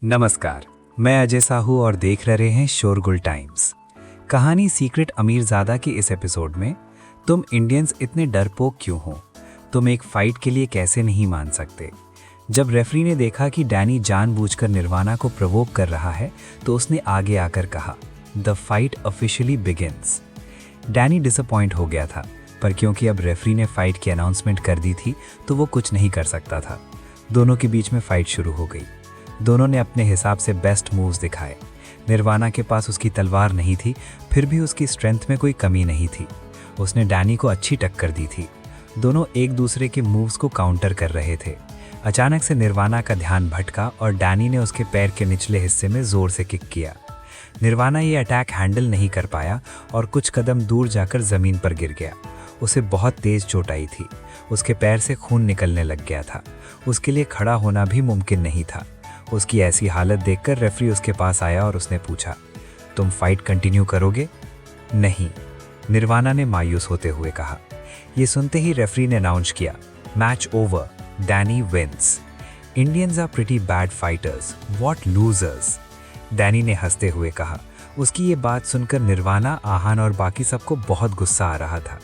नमस्कार, मैं अजय साहू और देख रहे हैं शोरगुल टाइम्स। कहानी सीक्रेट अमीरजादा के इस एपिसोड में तुम इंडियंस इतने डरपोक क्यों हो? तुम एक फाइट के लिए कैसे नहीं मान सकते? जब रेफरी ने देखा कि डैनी जानबूझकर निर्वाणा को प्रोवोक कर रहा है तो उसने आगे आकर कहा, the fight officially begins. Danny disappoint हो गया था, पर क्योंकि अब रेफरी ने फाइट की अनाउंसमेंट कर दी थी तो वो कुछ नहीं कर सकता था। दोनों के बीच में फाइट शुरू हो गई। दोनों ने अपने हिसाब से बेस्ट मूव्स दिखाए। निर्वाणा के पास उसकी तलवार नहीं थी, फिर भी उसकी स्ट्रेंथ में कोई कमी नहीं थी। उसने डैनी को अच्छी टक्कर दी थी। दोनों एक दूसरे के मूव्स को काउंटर कर रहे थे। अचानक से निर्वाणा का ध्यान भटका और डैनी ने उसके पैर के निचले हिस्से में जोर से किक किया। निर्वाणा ये अटैक हैंडल नहीं कर पाया और कुछ कदम दूर जाकर जमीन पर गिर गया। उसे बहुत तेज चोट आई थी। उसके पैर से खून निकलने लग गया था। उसके लिए खड़ा होना भी मुमकिन नहीं था। उसकी ऐसी हालत देखकर रेफरी उसके पास आया और उसने पूछा, तुम फाइट कंटिन्यू करोगे? नहीं, निर्वाणा ने मायूस होते हुए कहा। ये सुनते ही रेफरी ने अनाउंस किया, match over, Danny wins. Indians are pretty bad fighters, what losers. Danny ने हंसते हुए कहा। उसकी ये बात सुनकर निर्वाणा, आहान और बाकी सबको बहुत गुस्सा आ रहा था।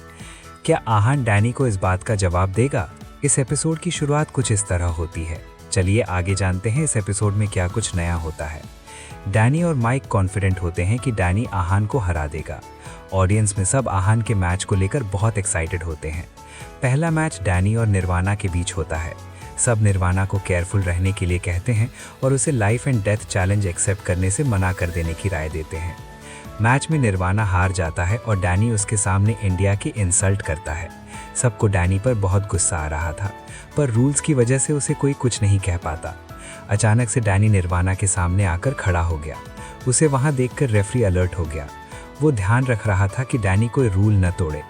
क्या आहान डैनी को इस बात का जवाब देगा? इस एपिसोड की शुरुआत कुछ इस तरह होती है। चलिए आगे जानते हैं इस एपिसोड में क्या कुछ नया होता है। डैनी और माइक कॉन्फिडेंट होते हैं कि डैनी आहान को हरा देगा। ऑडियंस में सब आहान के मैच को लेकर बहुत एक्साइटेड होते हैं। पहला मैच डैनी और निर्वाणा के बीच होता है। सब निर्वाणा को केयरफुल रहने के लिए कहते हैं और उसे life and death challenge accept करने से मना कर देने की राय देते हैं। मैच में निर्वाणा हार जाता है और डैनी उसके सामने इंडिया की इंसल्ट करता है। सबको डैनी पर बहुत गुस्सा आ रहा था, पर रूल्स की वजह से उसे कोई कुछ नहीं कह पाता। अचानक से डैनी निर्वाणा के सामने आकर खड़ा हो गया। उसे वहां देखकर रेफरी अलर्ट हो गया। वो ध्यान रख रहा था कि डैनी कोई रूल न तोड़े।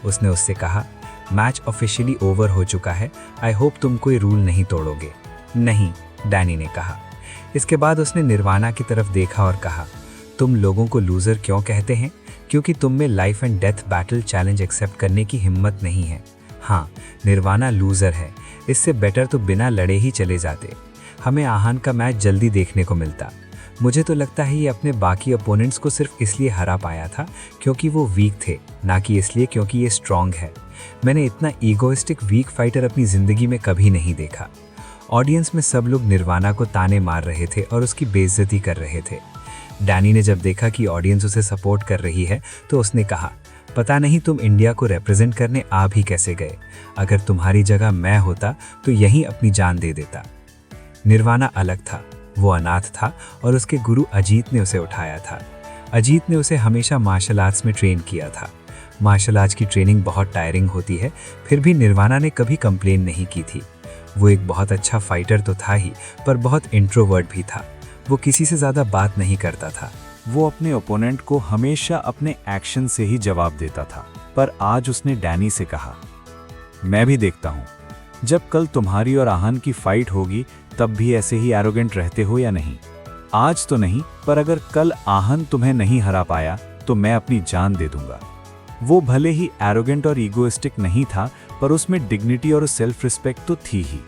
उसने उससे कहा, मैच ऑफिशियली ओवर हो चुका है, आई होप तुम कोई रूल नहीं तोड़ोगे। नहीं, डैनी ने कहा। इसके बाद उसने निर्वाणा की तरफ देखा और कहा, तुम लोगों को लूजर क्यों कहते हैं? क्योंकि तुम में life and death battle challenge accept करने की हिम्मत नहीं है। हाँ, निर्वाणा लूजर है। इससे बेटर तो बिना लड़े ही चले जाते। हमें आहान का मैच जल्दी देखने को मिलता। मुझे तो लगता है ये अपने बाकी अपोनेंट्स को सिर्फ इसलिए हरा पाया था क्योंकि वो वीक थे, ना कि इसलिए क्योंकि ये स्ट्रॉन्ग है। मैंने इतना ईगोइस्टिक वीक फाइटर अपनी ज़िंदगी में कभी नहीं देखा। ऑडियंस में सब लोग निर्वाणा को ताने मार रहे थे और उसकी बेइज्जती कर रहे थे। डैनी ने जब देखा कि ऑडियंस उसे सपोर्ट कर रही है तो उसने कहा, पता नहीं तुम इंडिया को रिप्रेजेंट करने आ भी कैसे गए। अगर तुम्हारी जगह मैं होता तो यहीं अपनी जान दे देता। निर्वाणा अलग था। वो अनाथ था और उसके गुरु अजीत ने उसे उठाया था। अजीत ने उसे हमेशा मार्शल आर्ट्स में ट्रेन किया था। मार्शल आर्ट्स की ट्रेनिंग बहुत टायरिंग होती है, फिर भी निर्वाणा ने कभी कंप्लेन नहीं की थी। वो एक बहुत अच्छा फाइटर तो था ही, पर बहुत इंट्रोवर्ट भी था। वो किसी से ज़्यादा बात नहीं करता था। वो अपने ओपोनेंट को हमेशा अपने एक्शन से ही जवाब देता था। पर आज उसने डैनी से कहा, मैं भी देखता हूँ, जब कल तुम्हारी और आहान की फाइट होगी तब भी ऐसे ही एरोगेंट रहते हो या नहीं। आज तो नहीं, पर अगर कल आहान तुम्हें नहीं हरा पाया तो मैं अपनी जान दे दूंगा। वो भले ही एरोगेंट और ईगोइस्टिक नहीं था, पर उसमें डिग्निटी और सेल्फ रिस्पेक्ट तो थी ही।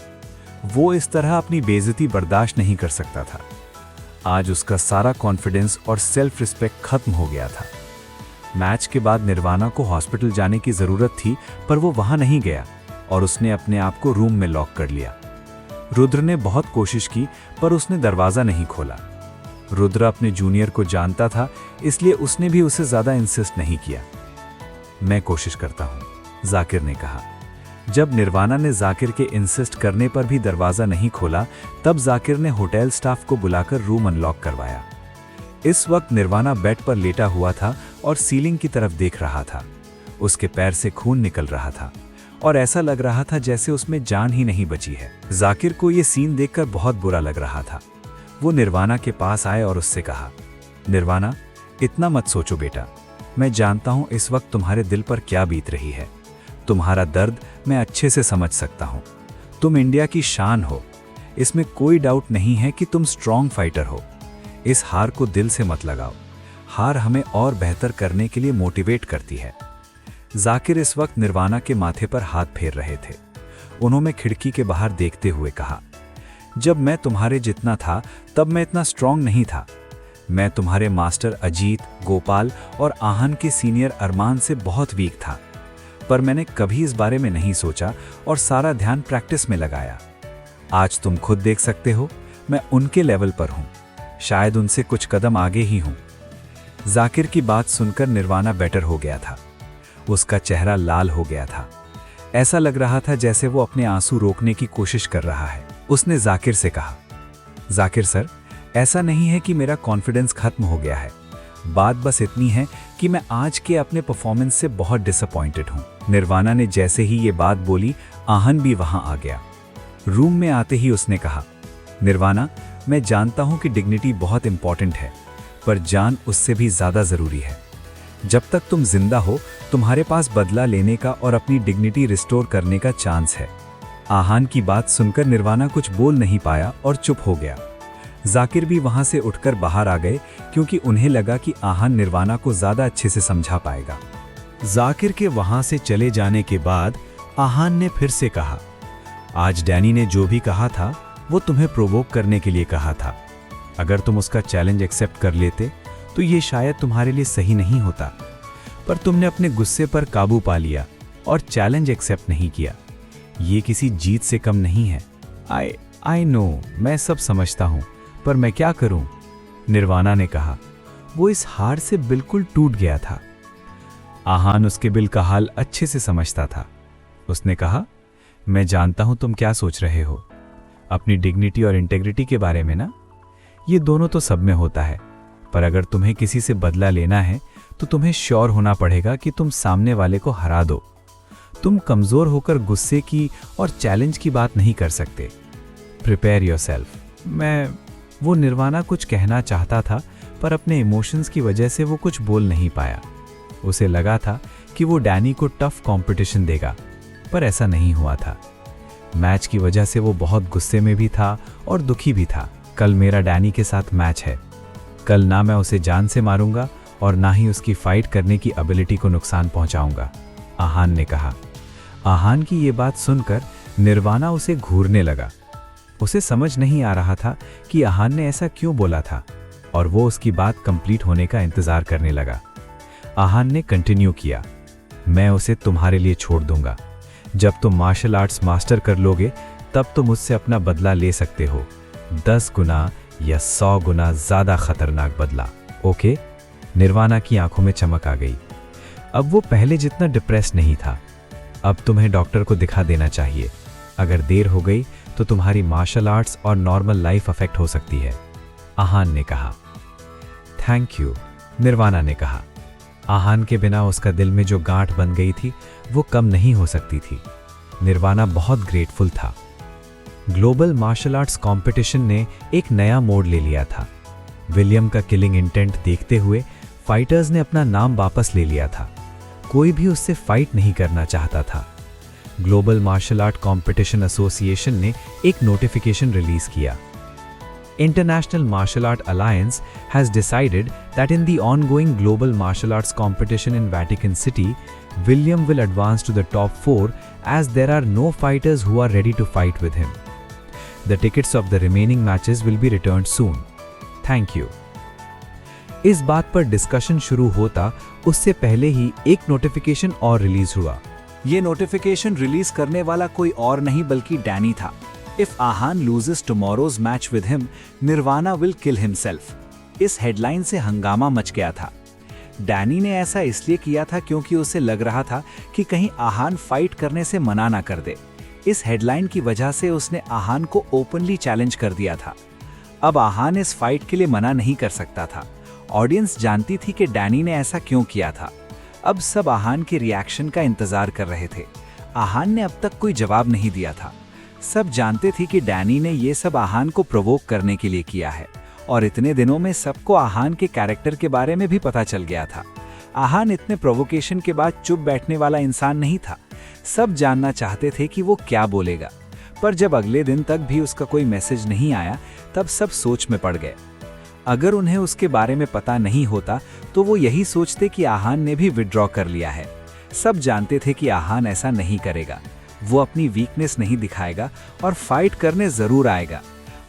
वो इस तरह अपनी बेइज्जती बर्दाश्त नहीं कर सकता था। आज उसका सारा कॉन्फिडेंस और सेल्फ रिस्पेक्ट खत्म हो गया था। मैच के बाद निर्वाणा को हॉस्पिटल जाने की जरूरत थी, पर वो वहां नहीं गया और उसने अपने आप को रूम में लॉक कर लिया। रुद्र ने बहुत कोशिश की, पर उसने दरवाजा नहीं खोला। रुद्र अपने जूनियर को जानता था, इसलिए उसने भी उसे ज्यादा इंसिस्ट नहीं किया। मैं कोशिश करता हूं, जाकिर ने कहा। जब निर्वाणा ने जाकिर के इंसिस्ट करने पर भी दरवाजा नहीं खोला, तब जाकिर ने होटल स्टाफ को बुलाकर रूम अनलॉक करवाया। इस वक्त निर्वाणा बेड पर लेटा हुआ था और सीलिंग की तरफ देख रहा था। उसके पैर से खून निकल रहा था और ऐसा लग रहा था जैसे उसमें जान ही नहीं बची है। जाकिर को यह सीन देखकर बहुत बुरा लग रहा था। वो निर्वाणा के पास आए और उससे कहा, निर्वाणा, इतना मत सोचो बेटा। मैं जानता हूं इस वक्त तुम्हारे दिल पर क्या बीत रही है। तुम्हारा दर्द मैं अच्छे से समझ सकता हूं। तुम इंडिया की शान हो, इसमें कोई डाउट नहीं है कि तुम स्ट्रॉन्ग फाइटर हो। इस हार को दिल से मत लगाओ। हार हमें और बेहतर करने के लिए मोटिवेट करती है। जाकिर इस वक्त निर्वाणा के माथे पर हाथ फेर रहे थे। उन्होंने खिड़की के बाहर देखते हुए कहा, जब मैं तुम्हारे जितना था तब मैं इतना स्ट्रांग नहीं था। मैं तुम्हारे मास्टर अजीत, गोपाल और आहन के सीनियर अरमान से बहुत वीक था, पर मैंने कभी इस बारे में नहीं सोचा और सारा ध्यान प्रैक्टिस में लगाया। आज तुम खुद देख सकते हो, मैं उनके लेवल पर हूँ, शायद उनसे कुछ कदम आगे ही हूँ। जाकिर की बात सुनकर निर्वाणा बेटर हो गया था। उसका चेहरा लाल हो गया था। ऐसा लग रहा था जैसे वो अपने आंसू रोकने की कोशिश कर रहा है। उसने जाकिर से कहा, जाकिर सर, ऐसा नहीं है कि मेरा कॉन्फिडेंस खत्म हो गया है। बात बस इतनी है कि मैं आज के अपने परफॉर्मेंस से बहुत डिसअपॉइंटेड हूँ। निर्वाणा ने जैसे ही ये बात बोली, आहन भी वहां आ गया। रूम में आते ही उसने कहा, निर्वाणा, मैं जानता हूं कि डिग्निटी बहुत इंपॉर्टेंट है, पर जान उससे भी ज्यादा जरूरी है। जब तक तुम जिंदा हो, तुम्हारे पास बदला लेने का और अपनी डिग्निटी रिस्टोर करने का चांस है। आहन की बात सुनकर निर्वाणा कुछ बोल नहीं पाया और चुप हो गया। जाकिर भी वहां से उठकर बाहर आ गए, क्योंकि उन्हें लगा कि आहन निर्वाणा को ज्यादा अच्छे से समझा पाएगा। जाकिर के वहां से चले जाने के बाद आहन ने फिर से कहा, आज डैनी ने जो भी कहा था वो तुम्हें प्रोवोक करने के लिए कहा था। अगर तुम उसका चैलेंज एक्सेप्ट कर लेते तो ये शायद तुम्हारे लिए सही नहीं होता, पर तुमने अपने गुस्से पर काबू पा लिया और चैलेंज एक्सेप्ट नहीं किया। ये किसी जीत से कम नहीं है। आई नो, मैं सब समझता हूं, पर मैं क्या करूं? निर्वाणा ने कहा। वो इस हार से बिल्कुल टूट गया था। आहन उसके दिल का हाल अच्छे से समझता था। उसने कहा, मैं जानता हूं तुम क्या सोच रहे हो, अपनी डिग्निटी और इंटेग्रिटी के बारे में ना। ये दोनों तो सब में होता है, पर अगर तुम्हें किसी से बदला लेना है तो तुम्हें श्योर होना पड़ेगा कि तुम सामने वाले को हरा दो। तुम कमजोर होकर गुस्से की और चैलेंज की बात नहीं कर सकते। Prepare yourself. वो निर्वाणा कुछ कहना चाहता था, पर अपने इमोशंस की वजह से वो कुछ बोल नहीं पाया। उसे लगा था कि वो डैनी को टफ कंपटीशन देगा, पर ऐसा नहीं हुआ था। मैच की वजह से वो बहुत गुस्से में भी था और दुखी भी था। कल मेरा डैनी के साथ मैच है। कल ना मैं उसे जान से मारूंगा और ना ही उसकी फाइट करने की एबिलिटी को नुकसान पहुंचाऊंगा, आहन ने कहा। आहन की ये बात सुनकर निर्वाणा उसे घूरने लगा। उसे समझ नहीं आ रहा था कि आहन ने ऐसा क्यों बोला था, और वो उसकी बात कंप्लीट होने का इंतजार करने लगा। आहन ने कंटिन्यू किया, मैं उसे तुम्हारे लिए छोड़ दूंगा। जब तुम मार्शल आर्ट्स मास्टर कर लोगे तब तुम मुझसे अपना बदला ले सकते हो, 10 गुना या 100 गुना ज्यादा खतरनाक बदला। ओके? निर्वाणा की आंखों में चमक आ गई। अब वो पहले जितना डिप्रेस नहीं था। अब तुम्हें डॉक्टर को दिखा देना चाहिए। अगर देर हो गई तो तुम्हारी मार्शल आर्ट्स और नॉर्मल लाइफ अफेक्ट हो सकती है, आहन ने कहा। थैंक यू, निर्वाणा ने कहा। आहन के बिना उसका दिल में जो गांठ बन गई थी वो कम नहीं हो सकती थी। निर्वाणा बहुत ग्रेटफुल था। ग्लोबल मार्शल आर्ट्स कंपटीशन ने एक नया मोड़ ले लिया था। विलियम का किलिंग इंटेंट देखते हुए फाइटर्स ने अपना नाम वापस ले लिया था। कोई भी उससे फाइट नहीं करना चाहता था। Global martial art competition association ने एक नोटिफिकेशन रिलीज किया। International Martial Art Alliance has decided that in the ongoing global martial arts competition in Vatican City, William will advance to the top 4 as there are no fighters who are ready to fight with him. The tickets of the remaining matches will be returned soon. Thank you. इस बात पर discussion शुरू होता उससे पहले ही एक notification और release हुआ। ये नोटिफिकेशन रिलीज करने वाला कोई और नहीं बल्कि डैनी था। If Ahan loses tomorrow's match with him, Nirvana will kill himself. इस हेडलाइन से हंगामा मच गया था। डैनी ने ऐसा इसलिए किया था क्योंकि उसे लग रहा था कि कहीं आहान फाइट करने से मना ना कर दे। इस हेडलाइन की वजह से उसने आहान को ओपनली चैलेंज कर दिया था। अब आहान इस फाइट के लिए मना नहीं कर सकता था। ऑडियंस जानती थी कि डैनी ने ऐसा क्यों किया था। अब सब आहान के रिएक्शन का इंतजार कर रहे थे। आहान ने अब तक कोई जवाब नहीं दिया था। सब जानते थे कि डैनी ने ये सब आहान को प्रोवोक करने के लिए किया है, और इतने दिनों में सबको आहान के कैरेक्टर के बारे में भी पता चल गया था। आहान इतने प्रोवोकेशन के बाद चुप बैठने वाला इंसान नहीं था। सब जानना चाहते थे कि वो क्या बोलेगा, पर जब अगले दिन तक भी उसका कोई मैसेज नहीं आया तब सब सोच में पड़ गए। अगर उन्हें उसके बारे में पता नहीं होता तो वो यही सोचते कि आहान ने भी विड्रॉ कर लिया है। सब जानते थे कि आहान ऐसा नहीं करेगा। वो अपनी वीकनेस नहीं दिखाएगा और फाइट करने जरूर आएगा।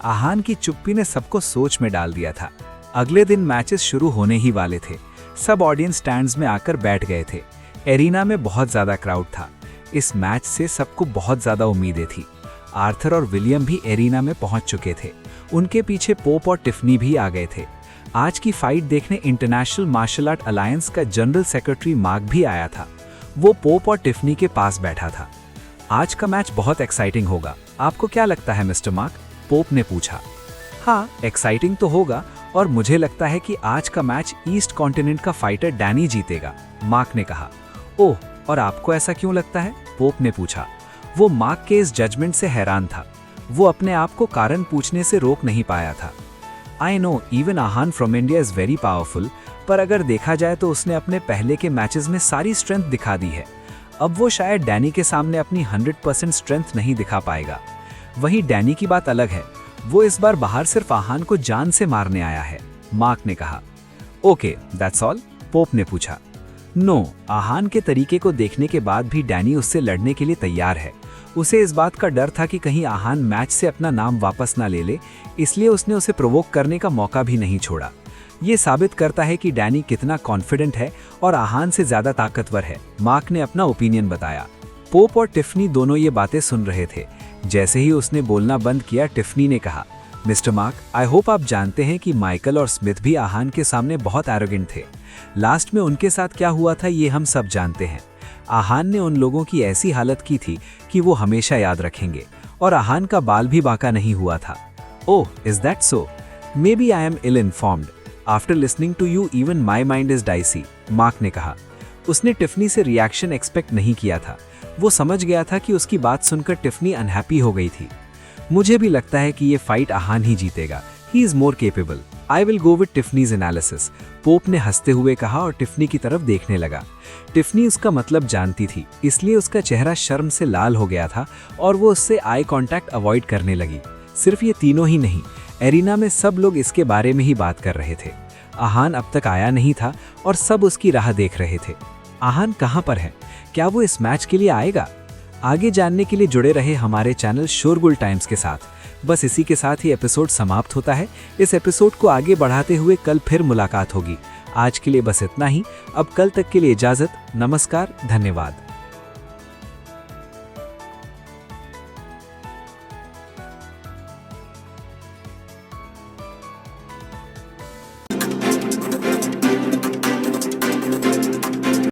आहान की चुप्पी ने सबको सोच में डाल दिया था। अगले दिन मैचेस शुरू होने ही वाले थे। सब ऑडियंस स्टैंड्स में आकर बैठ गए थे। एरिना में बहुत ज़्यादा क्राउड था। इस मैच से सबको बहुत ज़्यादा उम्मीदें थी। आर्थर और विलियम भी एरिना में पहुंच चुके थे। उनके पीछे पोप और टिफनी भी आ गए थे। आज की फाइट देखने इंटरनेशनल मार्शल आर्ट अलायंस का जनरल सेक्रेटरी मार्क भी आया था। वो पोप और टिफनी के पास बैठा था। आज का मैच बहुत एक्साइटिंग होगा, आपको क्या लगता है मिस्टर मार्क? पोप ने पूछा। हाँ, एक्साइटिंग तो होगा और मुझे लगता है कि आज का मैच ईस्ट कॉन्टिनेंट का फाइटर डैनी जीतेगा, मार्क ने कहा। ओह, और आपको ऐसा क्यों लगता है? पोप ने पूछा। वो मार्क के इस जजमेंट से हैरान था। वो अपने आप को कारण पूछने से रोक नहीं पाया था। I know even Ahaan from India is very powerful, पर अगर देखा जाए तो उसने अपने पहले के मैचेस में सारी स्ट्रेंथ दिखा दी है। अब वो शायद डैनी के सामने अपनी 100% स्ट्रेंथ नहीं दिखा पाएगा। वहीं डैनी की बात अलग है, वो इस बार बाहर सिर्फ आहान को जान से मारने आया है, मार्क ने कहा। Okay, that's all? पोप ने पूछा। नो, आहान के तरीके को देखने के बाद भी डैनी उससे लड़ने के लिए तैयार है। उसे इस बात का डर था कि कहीं आहान मैच से अपना नाम वापस ना ले ले, इसलिए उसने उसे प्रोवोक करने का मौका भी नहीं छोड़ा। ये साबित करता है कि डैनी कितना कॉन्फिडेंट है और आहान से ज्यादा ताकतवर है, मार्क ने अपना ओपिनियन बताया। पोप और टिफनी दोनों ये बातें सुन रहे थे। जैसे ही उसने बोलना बंद किया, टिफनी ने कहा, मिस्टर मार्क, आई होप आप जानते हैं कि माइकल और स्मिथ भी आहान के सामने बहुत एरोगेंट थे। लास्ट में उनके साथ क्या हुआ था ये हम सब जानते हैं। आहान ने उन लोगों की ऐसी हालत की थी कि वो हमेशा याद रखेंगे, और आहान का बाल भी बांका नहीं हुआ था। Oh, is that so? May be I am ill informed. After listening to you even my mind is dicey, Mark ने कहा। उसने टिफनी से रिएक्शन एक्सपेक्ट नहीं किया था। वो समझ गया था कि उसकी बात सुनकर टिफनी अनहैप्पी हो गई थी। मुझे भी लगता है कि ये फाइट आहान ही जीतेगा। He is more capable. I will go with Tiffany's analysis, Pope ने हंसते हुए कहा और टिफनी की तरफ देखने लगा। टिफनी उसका मतलब जानती थी, इसलिए उसका चेहरा शर्म से लाल हो गया था और वो उससे आई कांटेक्ट अवॉइड करने लगी। सिर्फ ये तीनों ही नहीं, एरिना में सब लोग इसके बारे में ही बात कर रहे थे। आहान अब तक आया नहीं था और सब उसकी राह देख रहे थे। आहान कहाँ पर है? क्या वो इस मैच के लिए आएगा? आगे जानने के लिए जुड़े रहे हमारे चैनल शोरगुल टाइम्स के साथ। बस इसी के साथ ही एपिसोड समाप्त होता है। इस एपिसोड को आगे बढ़ाते हुए कल फिर मुलाकात होगी। आज के लिए बस इतना ही। अब कल तक के लिए इजाजत। नमस्कार, धन्यवाद।